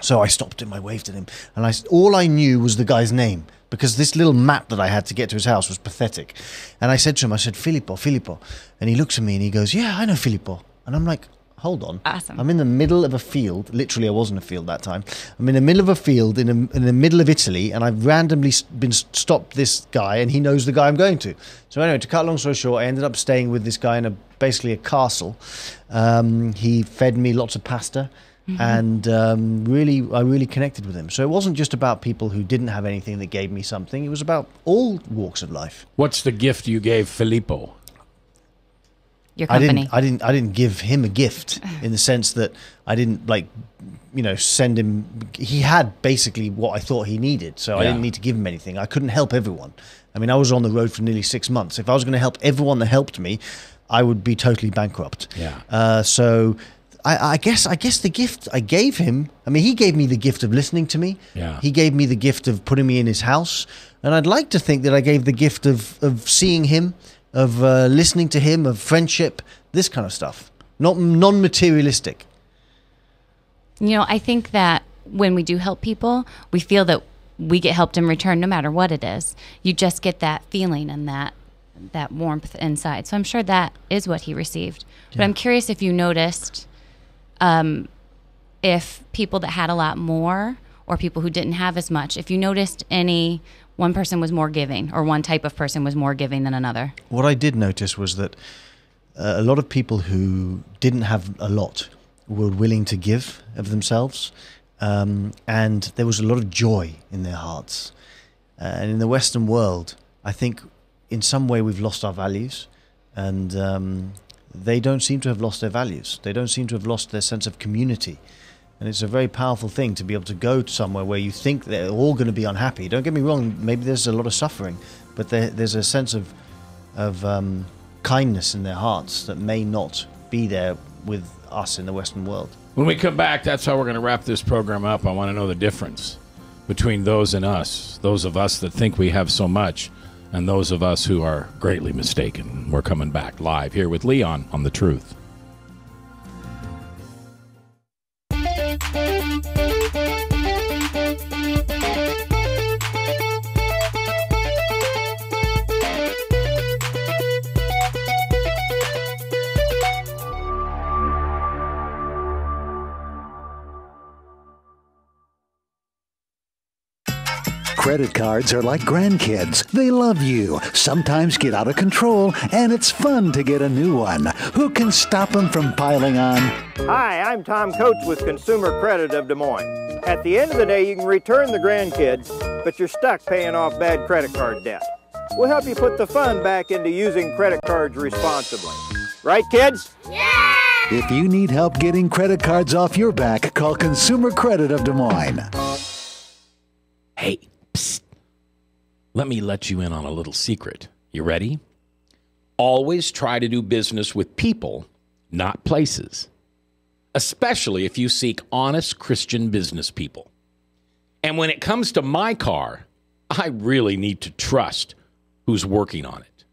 So I stopped him, I waved at him, and all I knew was the guy's name, because this little map that I had to get to his house was pathetic. And I said to him, Filippo. And he looks at me and he goes, yeah, I know Filippo. And I'm like, hold on. Awesome. I'm in the middle of a field. Literally, I wasn't a field that time. I'm in the middle of a field in the middle of Italy, and I've randomly been stopped this guy, and he knows the guy I'm going to. So anyway, to cut a long story short, I ended up staying with this guy in basically a castle. He fed me lots of pasta. And I really connected with him. So it wasn't just about people who didn't have anything that gave me something. It was about all walks of life. What's the gift you gave Filippo? Your company. I didn't give him a gift in the sense that I didn't send him. He had basically what I thought he needed, so I didn't need to give him anything. I couldn't help everyone. I mean, I was on the road for nearly 6 months. If I was going to help everyone that helped me, I would be totally bankrupt. Yeah. So I guess the gift I gave him, I mean, he gave me the gift of listening to me. Yeah. He gave me the gift of putting me in his house. And I'd like to think that I gave the gift of seeing him, of listening to him, of friendship, this kind of stuff. Not non-materialistic. You know, I think that when we do help people, we feel that we get helped in return no matter what it is. You just get that feeling and that warmth inside. So I'm sure that is what he received. But I'm curious if you noticed if people that had a lot more or people who didn't have as much, if you noticed one person was more giving or one type of person was more giving than another. What I did notice was that a lot of people who didn't have a lot were willing to give of themselves, and there was a lot of joy in their hearts. And in the Western world, I think in some way we've lost our values, and they don't seem to have lost their values. They don't seem to have lost their sense of community. And it's a very powerful thing to be able to go to somewhere where you think they're all going to be unhappy. Don't get me wrong, maybe there's a lot of suffering, but there's a sense of kindness in their hearts that may not be there with us in the Western world. When we come back, that's how we're going to wrap this program up. I want to know the difference between those and us, those of us that think we have so much, and those of us who are greatly mistaken. We're coming back live here with Leon on The Truth. Credit cards are like grandkids. They love you, sometimes get out of control, and it's fun to get a new one. Who can stop them from piling on? Hi, I'm Tom Coates with Consumer Credit of Des Moines. At the end of the day, you can return the grandkids, but you're stuck paying off bad credit card debt. We'll help you put the fun back into using credit cards responsibly. Right, kids? Yeah! If you need help getting credit cards off your back, call Consumer Credit of Des Moines. Hey, psst. Let me let you in on a little secret. You ready? Always try to do business with people, not places. Especially if you seek honest Christian business people. And when it comes to my car, I really need to trust who's working on it.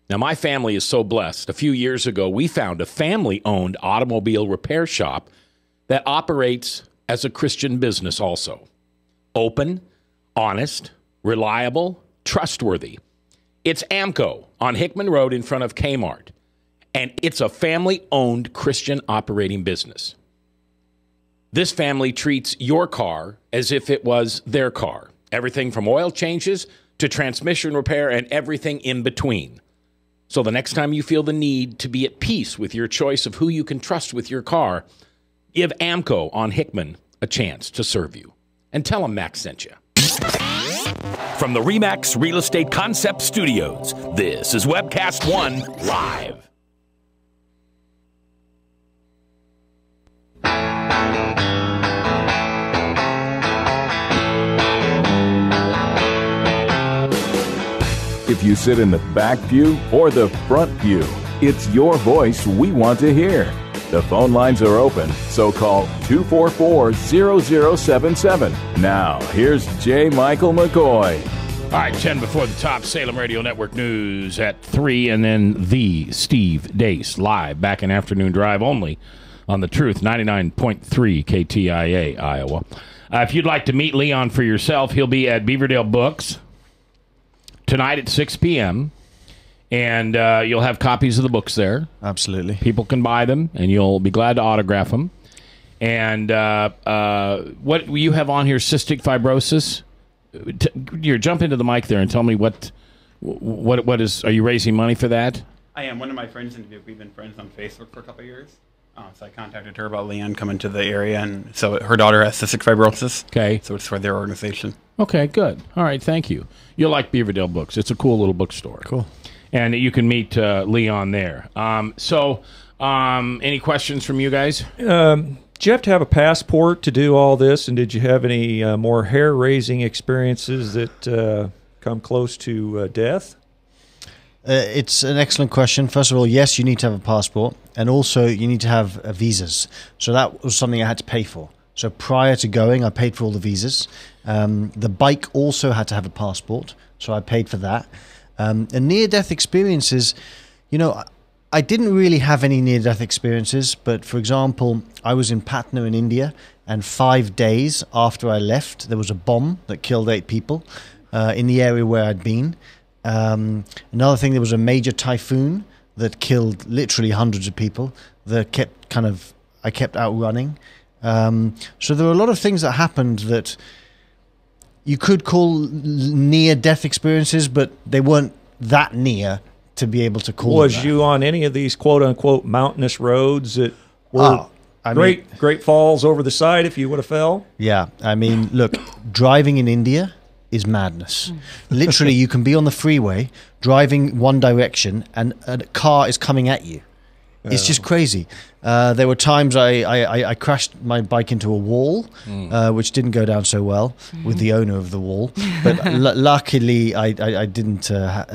Now, my family is so blessed. A few years ago, we found a family-owned automobile repair shop that operates as a Christian business also. Open, honest, reliable, trustworthy. It's AMCO on Hickman Road in front of Kmart. And it's a family-owned Christian operating business. This family treats your car as if it was their car. Everything from oil changes to transmission repair and everything in between. So the next time you feel the need to be at peace with your choice of who you can trust with your car, give AMCO on Hickman a chance to serve you. And tell them Max sent you. From the RE/MAX Real Estate Concept Studios, this is Webcast One Live. If you sit in the back pew or the front pew, it's your voice we want to hear. The phone lines are open, so call 244-0077. Now, here's J. Michael McCoy. All right, 10 before the top, Salem Radio Network News at 3, and then the Steve Deace live back in Afternoon Drive only on The Truth, 99.3 KTIA, Iowa. If you'd like to meet Leon for yourself, he'll be at Beaverdale Books tonight at 6 p.m., and you'll have copies of the books there. Absolutely. People can buy them, and you'll be glad to autograph them. And what you have on here, cystic fibrosis. Here, jump into the mic there and tell me what is. Are you raising money for that? I am. One of my friends, and we've been friends on Facebook for a couple of years. So I contacted her about Leon coming to the area, and so her daughter has cystic fibrosis. Okay. So it's for their organization. Okay, good. All right, thank you. You'll like Beaverdale Books. It's a cool little bookstore. Cool. And you can meet Leon there. Any questions from you guys? Did you have to have a passport to do all this? And did you have any more hair-raising experiences that come close to death? It's an excellent question. First of all, yes, you need to have a passport. And also, you need to have visas. So that was something I had to pay for. So prior to going, I paid for all the visas. The bike also had to have a passport. So I paid for that. And near-death experiences, I didn't really have any near-death experiences, but for example, I was in Patna in India, and 5 days after I left, there was a bomb that killed 8 people in the area where I'd been. Another thing, there was a major typhoon that killed literally hundreds of people that I kept outrunning. So there were a lot of things that happened that you could call near-death experiences, but they weren't that near to be able to call. Was you on any of these quote-unquote mountainous roads that were great falls over the side if you would have fell? Yeah, I mean, look, driving in India is madness. Literally, you can be on the freeway driving one direction and a car is coming at you. It's just crazy. There were times I crashed my bike into a wall, which didn't go down so well with the owner of the wall. But luckily, I didn't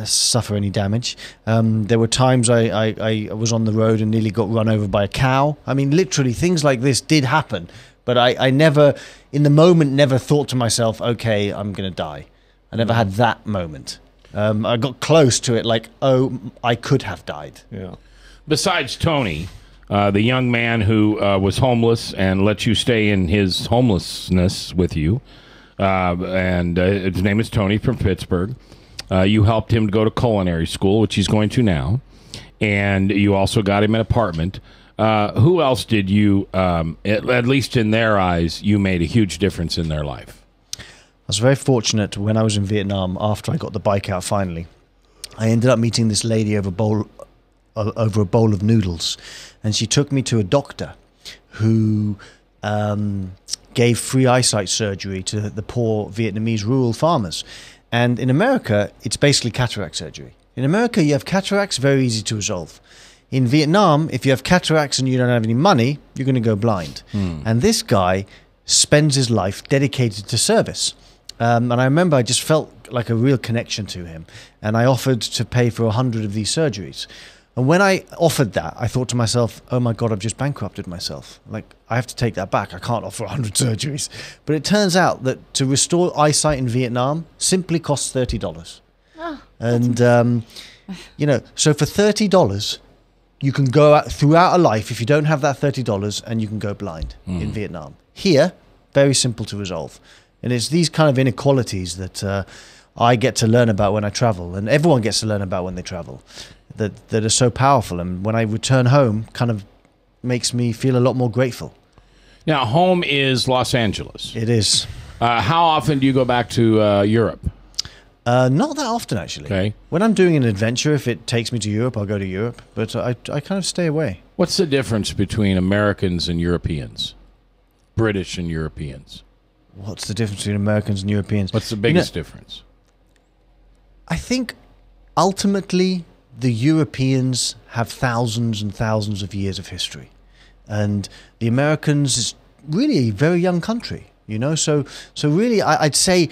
suffer any damage. There were times I was on the road and nearly got run over by a cow. I mean, literally, things like this did happen. But I never, in the moment, never thought to myself, okay, I'm going to die. I never had that moment. I got close to it, like, oh, I could have died. Yeah. Besides Tony, the young man who was homeless and let you stay in his homelessness with you, and his name is Tony from Pittsburgh. You helped him to go to culinary school, which he's going to now, and you also got him an apartment. Who else did you, at least in their eyes, you made a huge difference in their life? I was very fortunate when I was in Vietnam, after I got the bike out finally. I ended up meeting this lady over a bowl of noodles, and she took me to a doctor who gave free eyesight surgery to the poor Vietnamese rural farmers. And in America, it's basically cataract surgery. In America, you have cataracts, very easy to resolve. In Vietnam, if you have cataracts and you don't have any money, you're going to go blind. And this guy spends his life dedicated to service. And I remember I just felt like a real connection to him. And I offered to pay for 100 of these surgeries. And when I offered that, I thought to myself, oh my God, I've just bankrupted myself. Like, I have to take that back. I can't offer 100 surgeries. But it turns out that to restore eyesight in Vietnam simply costs $30. Oh, and, you know, so for $30, you can go out throughout a life, if you don't have that $30, and you can go blind in Vietnam. Here, very simple to resolve. And it's these kind of inequalities that I get to learn about when I travel, and everyone gets to learn about when they travel, that are so powerful. And when I return home, kind of makes me feel a lot more grateful. Now, home is Los Angeles. It is. How often do you go back to Europe? Not that often, actually. Okay. When I'm doing an adventure, if it takes me to Europe, I'll go to Europe. But I kind of stay away. What's the difference between Americans and Europeans? British and Europeans? What's the difference between Americans and Europeans? What's the biggest difference? I think ultimately the Europeans have thousands and thousands of years of history. And the Americans is really a very young country, you know? So really, I'd say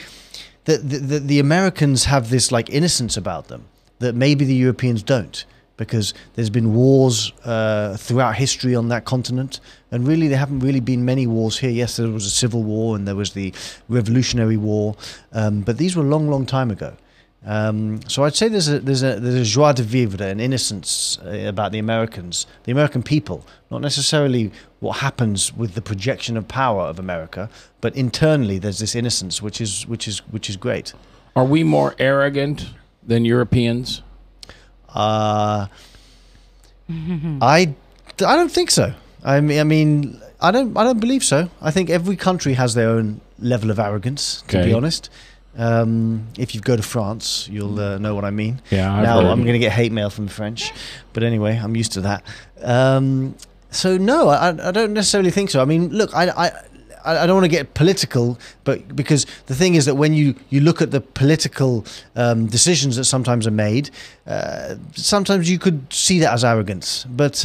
that the Americans have this like innocence about them that maybe the Europeans don't, because there's been wars throughout history on that continent, and really there haven't really been many wars here. Yes, there was a civil war and there was the Revolutionary War, but these were a long, long time ago. So I'd say there's a joie de vivre, an innocence about the Americans, the American people, not necessarily what happens with the projection of power of America, but internally there's this innocence, which is great. Are we more arrogant than Europeans? I don't think so. I mean, I don't believe so. I think every country has their own level of arrogance, to be honest. If you go to France, you'll know what I mean. Yeah, now I'm going to get hate mail from the French, but anyway, I'm used to that. So no, I don't necessarily think so. I mean, look, I don't want to get political, but because the thing is that when you look at the political decisions that sometimes are made, sometimes you could see that as arrogance. But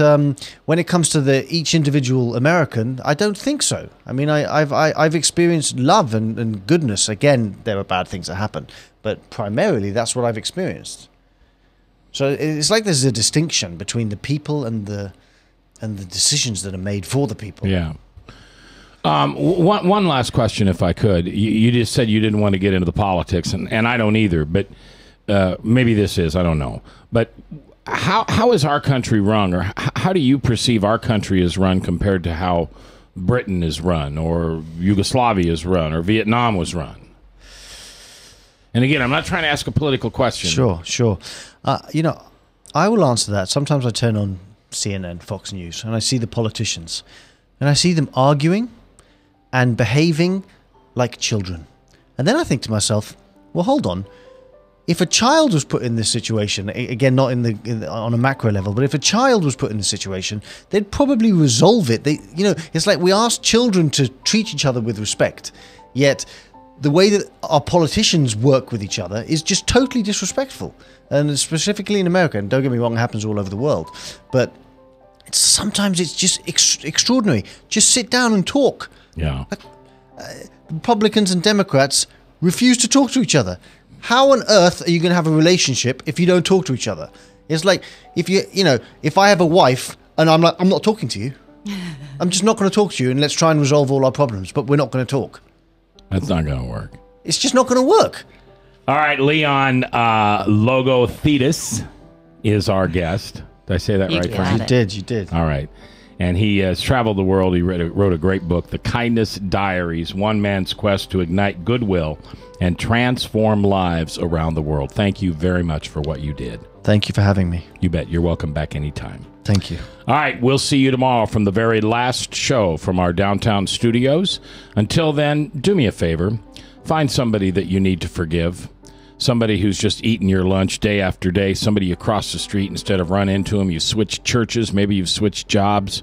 when it comes to each individual American, I don't think so. I mean, I've experienced love and goodness. Again, there are bad things that happen, but primarily that's what I've experienced. So it's like there's a distinction between the people and the decisions that are made for the people. Yeah. One last question, if I could. You just said you didn't want to get into the politics, and I don't either, but maybe this is, I don't know. But how is our country run, or how do you perceive our country is run compared to how Britain is run, or Yugoslavia is run, or Vietnam was run? And again, I'm not trying to ask a political question. Sure. You know, I will answer that. Sometimes I turn on CNN, Fox News, and I see the politicians, and I see them arguing and behaving like children. And then I think to myself, well, hold on. If a child was put in this situation, again, not on a macro level, but if a child was put in this situation, they'd probably resolve it. It's like we ask children to treat each other with respect, yet the way that our politicians work with each other is just totally disrespectful. And specifically in America, and don't get me wrong, it happens all over the world, but sometimes it's just extraordinary. Just sit down and talk. Yeah. Republicans and Democrats refuse to talk to each other. How on earth are you going to have a relationship if you don't talk to each other? It's like if I have a wife and I'm not talking to you. I'm just not going to talk to you, and let's try and resolve all our problems, but we're not going to talk. That's not going to work. It's just not going to work. All right, Leon Logothetis is our guest. Did I say that right, Frank? You did. All right. And he has traveled the world. He wrote a great book, The Kindness Diaries, One Man's Quest to Ignite Goodwill and Transform Lives Around the World. Thank you very much for what you did. Thank you for having me. You bet. You're welcome back anytime. Thank you. All right, we'll see you tomorrow from the very last show from our downtown studios. Until then, do me a favor. Find somebody that you need to forgive. Somebody who's just eating your lunch day after day. Somebody you cross the street instead of run into them. You switched churches. Maybe you've switched jobs.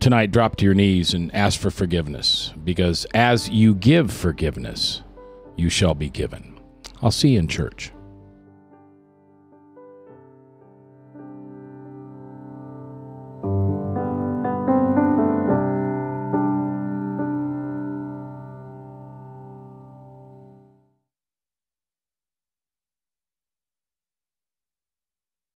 Tonight, drop to your knees and ask for forgiveness. Because as you give forgiveness, you shall be given. I'll see you in church.